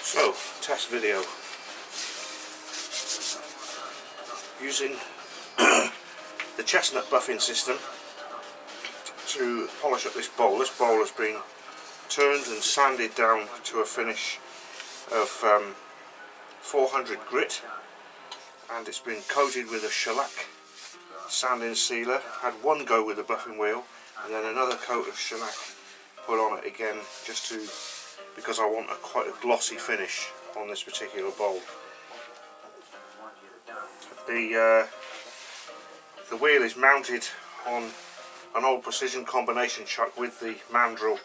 So, test video. Using the Chestnut Buffing system to polish up this bowl. This bowl has been turned and sanded down to a finish of 400 grit, and it's been coated with a shellac sanding sealer. Had one go with the buffing wheel and then another coat of shellac put on it again, just to, because I want quite a glossy finish on this particular bowl. The wheel is mounted on an old precision combination chuck with the mandrel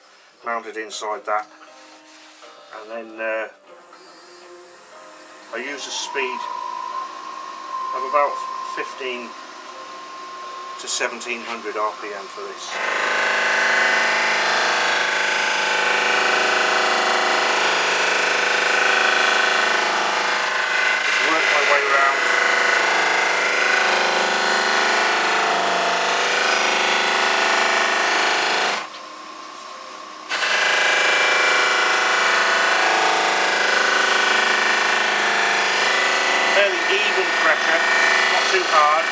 mounted inside that, and then I use a speed of about 15 to 1700 RPM for this. Work my way around. Fairly even pressure, not too hard.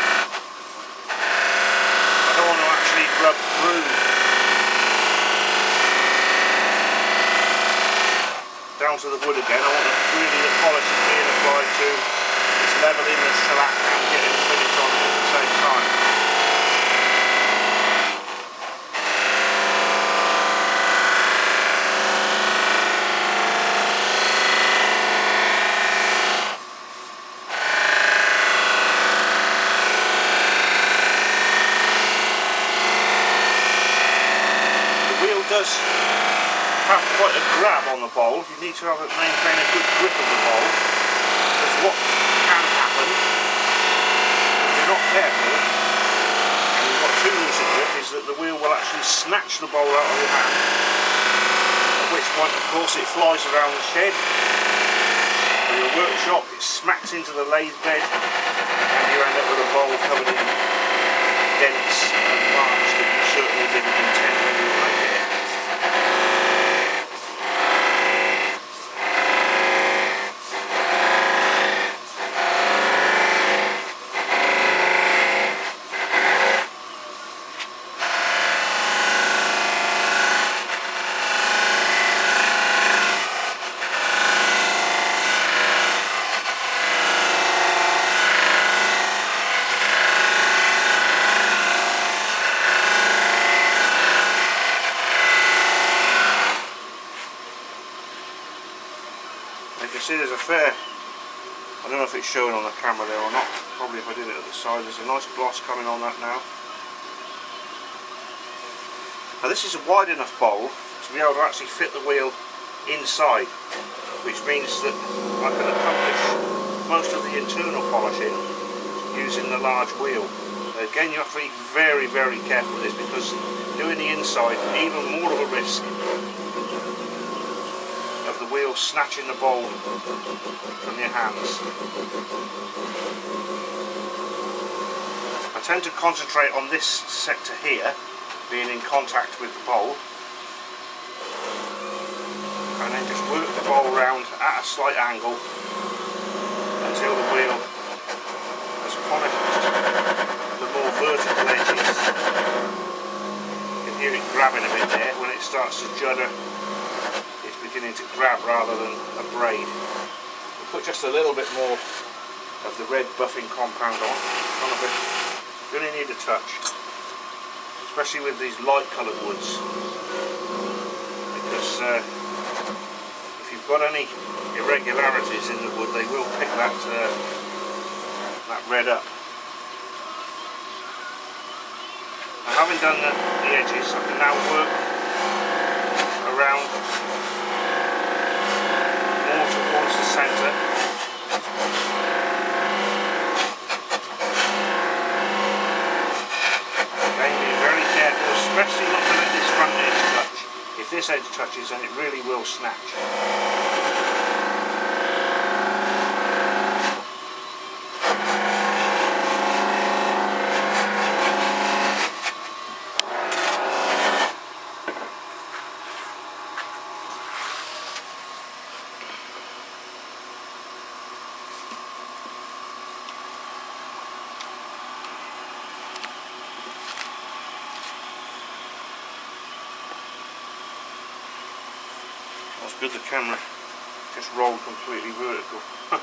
I don't want to actually rub through down to the wood again. I want really the polish is being applied to it's levelling the shellac and getting the finish on it at the same time. Does have quite a grab on the bowl. You need to maintain a good grip of the bowl, because what can happen if you're not careful and you've got too loose a grip is that the wheel will actually snatch the bowl out of your hand, at which point of course it flies around the shed or your workshop, it smacks into the lathe bed and you end up with a bowl covered in dents and marks that you certainly didn't intend when you were making it. You can see there's a fair, I don't know if it's showing on the camera there or not, probably if I did it at the side, there's a nice gloss coming on that now. Now this is a wide enough bowl to be able to actually fit the wheel inside, which means that I can accomplish most of the internal polishing using the large wheel. Again, you have to be very, very careful with this, because doing the inside, even more of a risk of the wheel snatching the bowl from your hands. I tend to concentrate on this sector here, being in contact with the bowl, and then just work the bowl round at a slight angle until the wheel has polished the more vertical edges. You can hear it grabbing a bit there. When it starts to judder, it's beginning to grab rather than abrade. We'll put just a little bit more of the red buffing compound on a bit. You only need a touch, especially with these light coloured woods, because if you've got any irregularities in the wood, they will pick that red up. Now, having done the edges, I can now work around more towards the centre. Again, be very careful, especially not to let this front edge touch. If this edge touches, then it really will snatch. That's good, the camera just rolled completely vertical. And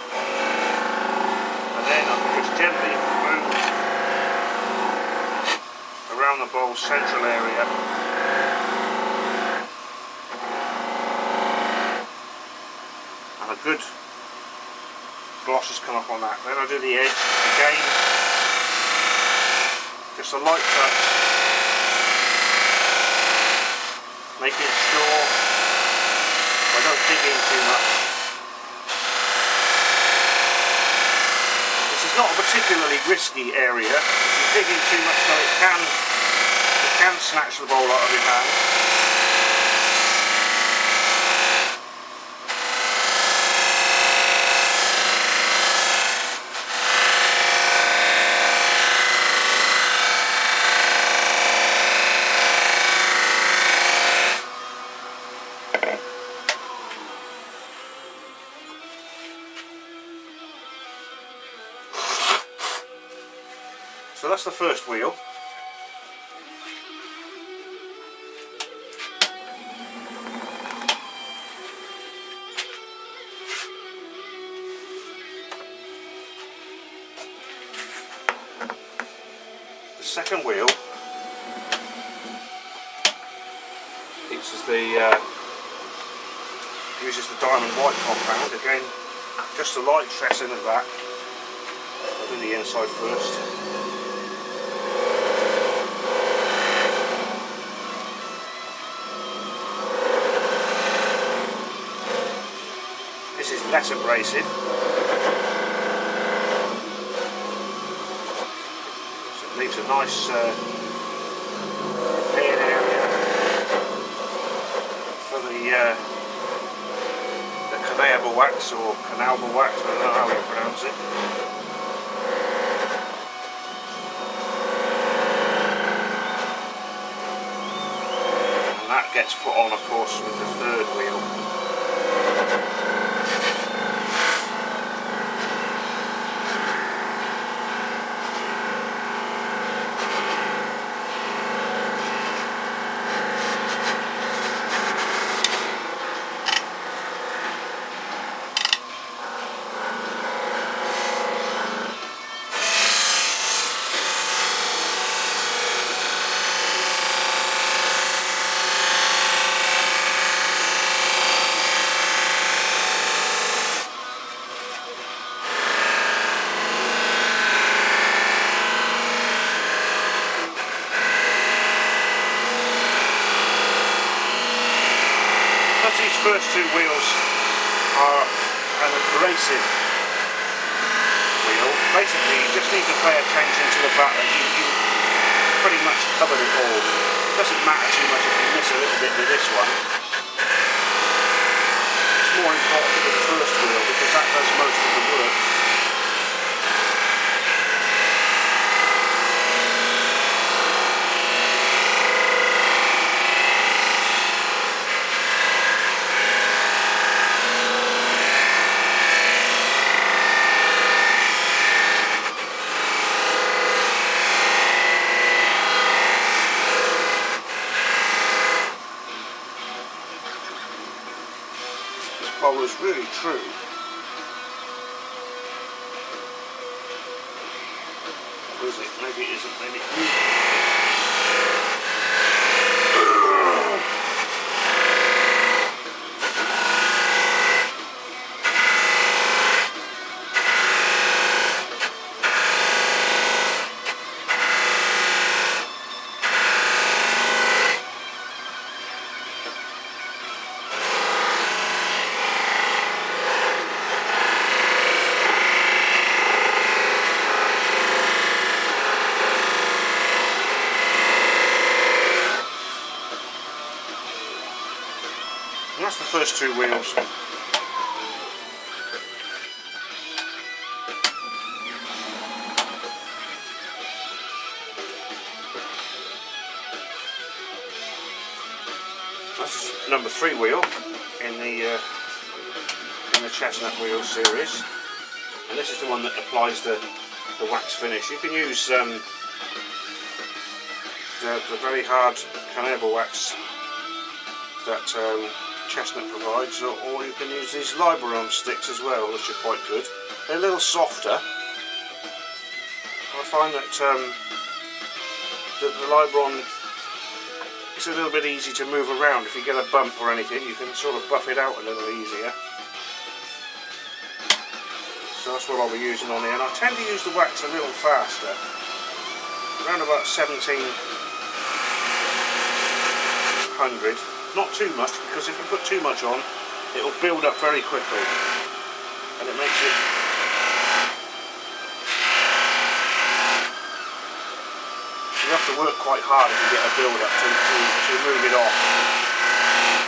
then I can just gently move around the bowl's central area. And a good gloss has come up on that. Then I do the edge again, just a light touch, making sure I don't dig in too much. This is not a particularly risky area. If you dig in too much though, it can snatch the bowl out of your hand. So that's the first wheel. The second wheel uses the diamond white compound. Again, just a light dressing of that. I'll do the inside first. This is less abrasive, so it leaves a nice prepared area for the canable wax or canalba wax, I don't know how you pronounce it. And that gets put on, of course, with the third wheel. These first two wheels are an abrasive wheel. Basically you just need to pay attention to the fact that you pretty much covered it all. It doesn't matter too much if you miss a little bit with this one. It's more important with the first wheel because that does most of the work. Bowler's really true. Or is it? Maybe it isn't, maybe it isn't. And that's the first two wheels. That's number 3 wheel in the Chestnut wheel series, and this is the one that applies the wax finish. You can use the very hard canable wax that Chestnut provides, or you can use these Liberon sticks as well, which are quite good. They're a little softer. I find that the Liberon is a little bit easy to move around. If you get a bump or anything, you can sort of buff it out a little easier. So that's what I'll be using on here, and I tend to use the wax a little faster, around about 1700. Not too much, because if you put too much on, it will build up very quickly, and it makes it you have to work quite hard if you get a build up to move it off,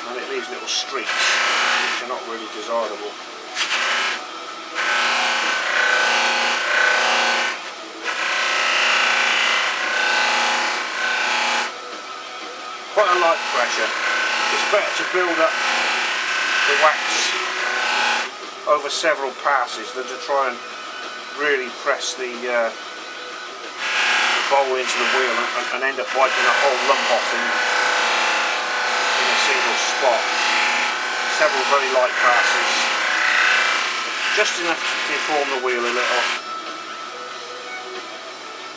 and it leaves little streaks which are not really desirable. Quite a light pressure. It's better to build up the wax over several passes than to try and really press the bowl into the wheel and end up wiping a whole lump off in a single spot. Several very light passes, just enough to deform the wheel a little.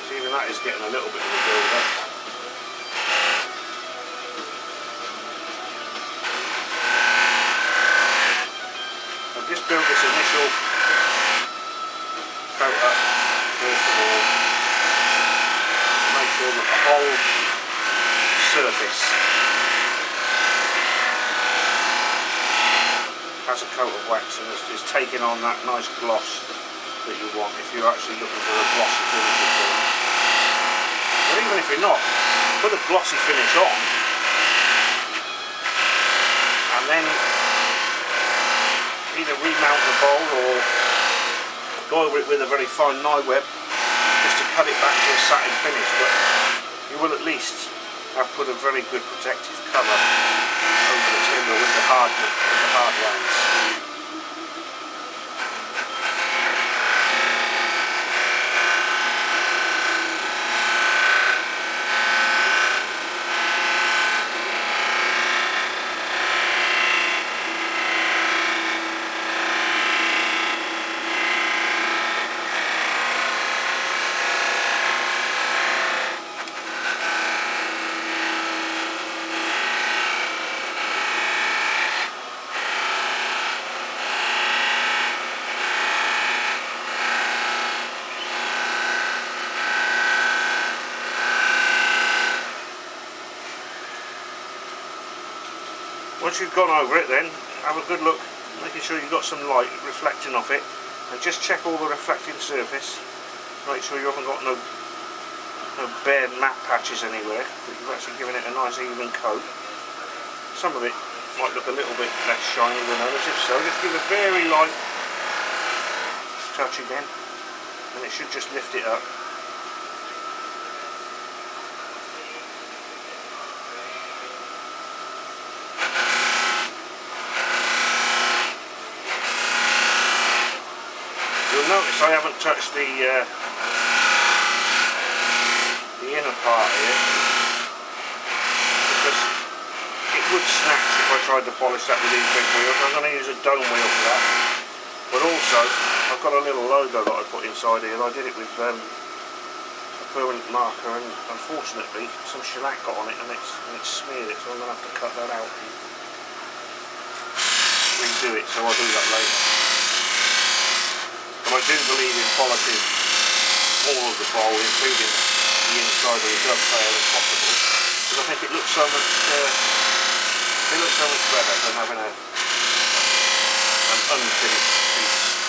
So even that is getting a little bit of a build up. Just build this initial coat up first of all, make sure that the whole surface has a coat of wax and is taking on that nice gloss that you want if you're actually looking for a glossy finish. But even if you're not, put a glossy finish on and then either remount the bowl or go over it with a very fine knife web just to cut it back to a satin finish, but you will at least have put a very good protective cover over the timber with the hard wax. Once you've gone over it, then have a good look, making sure you've got some light reflecting off it, and just check all the reflecting surface. Make sure you haven't got no bare matte patches anywhere, that you've actually given it a nice even coat. Some of it might look a little bit less shiny than others. If so, just give a very light touch again, and it should just lift it up. You'll notice I haven't touched the inner part here, because it would snatch if I tried to polish that with these big wheels. I'm going to use a dome wheel for that, but also I've got a little logo that I put inside here. I did it with a permanent marker, and unfortunately some shellac got on it and it's smeared it, so I'm going to have to cut that out and redo it, so I'll do that later. I do believe in polishing all of the bowl, including the inside of the dovetail if possible, because I think it looks so much better than having an unfinished piece.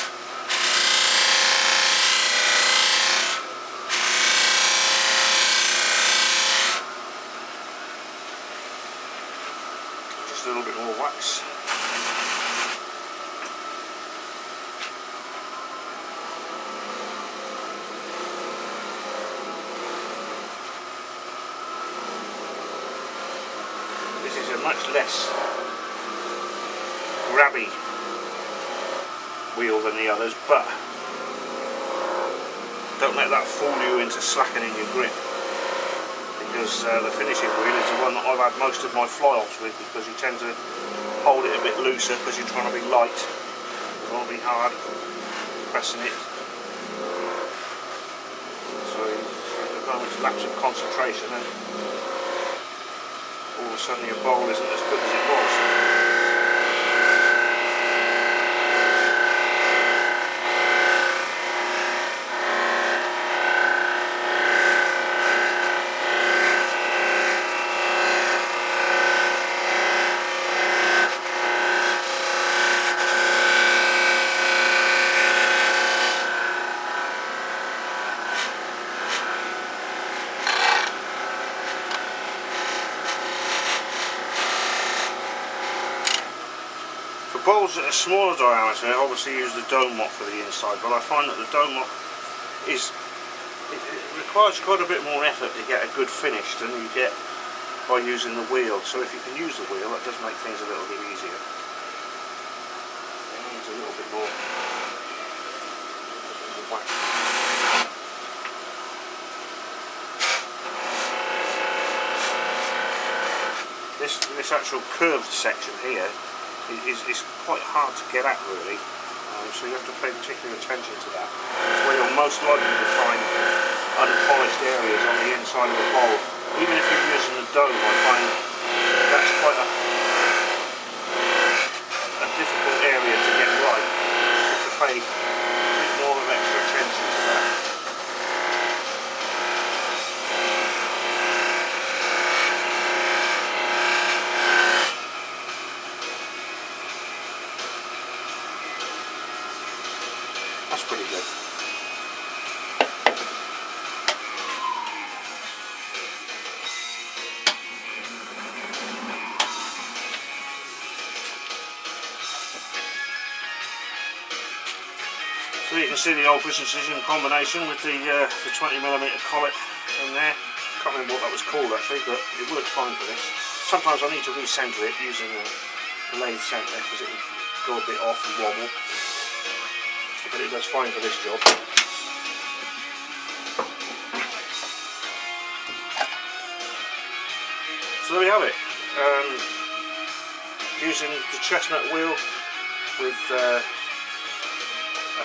Just a little bit more wax. Much less grabby wheel than the others, but don't let that fool you into slackening your grip, because the finishing wheel is the one that I've had most of my fly-offs with, because you tend to hold it a bit looser because you're trying to be light. You don't want to be hard pressing it. So there's a moment's lapse of concentration and all of a sudden your bowl isn't as good as it was. Bowls at a smaller diameter obviously use the dome mop for the inside, but I find that the dome mop it requires quite a bit more effort to get a good finish than you get by using the wheel. So if you can use the wheel, that does make things a little bit easier. It needs a little bit more whack. This actual curved section here is quite hard to get at really, so you have to pay particular attention to that. It's where you're most likely to find unpolished areas on the inside of the bowl. Even if you're using the dome, I find that's quite a difficult area to get right. You have to pay a bit more of extra attention to that. That's pretty good. So you can see the old businesses in combination with the 20mm collet in there. Can't remember what that was called actually, but it worked fine for this. Sometimes I need to recenter it using the lathe center because it will go a bit off and wobble. But it does fine for this job. So there we have it. Using the chestnut wheel with a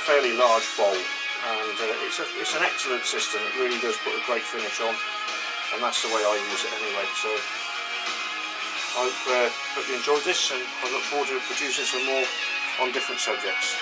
fairly large bowl, and it's an excellent system. It really does put a great finish on, and that's the way I use it anyway. So I hope you enjoyed this, and I look forward to producing some more on different subjects.